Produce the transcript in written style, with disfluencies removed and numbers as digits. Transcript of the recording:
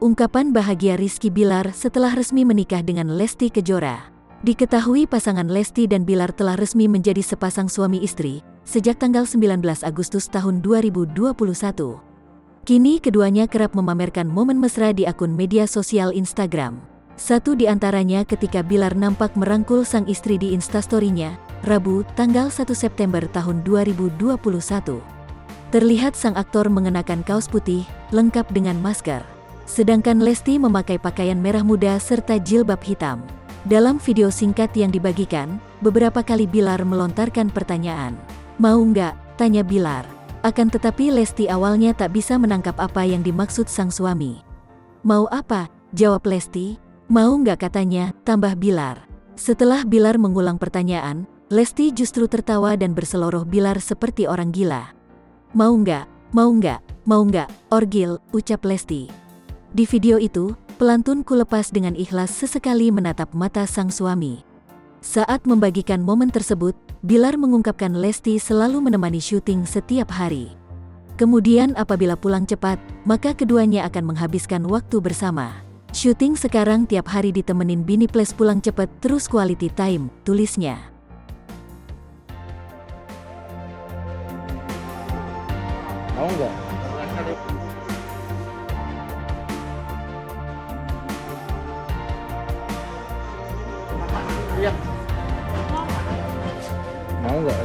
Ungkapan bahagia Rizky Bilar setelah resmi menikah dengan Lesti Kejora. Diketahui pasangan Lesti dan Bilar telah resmi menjadi sepasang suami istri sejak tanggal 19 Agustus tahun 2021. Kini keduanya kerap memamerkan momen mesra di akun media sosial Instagram. Satu di antaranya ketika Bilar nampak merangkul sang istri di Instastory-nya, Rabu, tanggal 1 September tahun 2021. Terlihat sang aktor mengenakan kaos putih, lengkap dengan masker. Sedangkan Lesti memakai pakaian merah muda serta jilbab hitam. Dalam video singkat yang dibagikan, beberapa kali Bilar melontarkan pertanyaan. Mau nggak? Tanya Bilar. Akan tetapi Lesti awalnya tak bisa menangkap apa yang dimaksud sang suami. Mau apa? Jawab Lesti. Mau nggak katanya, tambah Bilar. Setelah Bilar mengulang pertanyaan, Lesti justru tertawa dan berseloroh Bilar seperti orang gila. Mau nggak? Mau nggak? Mau nggak? Orgil, ucap Lesti. Di video itu, pelantun "Ku lepas" dengan ikhlas sesekali menatap mata sang suami. Saat membagikan momen tersebut, Bilar mengungkapkan Lesti selalu menemani syuting setiap hari. Kemudian apabila pulang cepat, maka keduanya akan menghabiskan waktu bersama. Syuting sekarang tiap hari ditemenin bini plus pulang cepat terus quality time, tulisnya. Mau nggak? Iya. Mau nggak?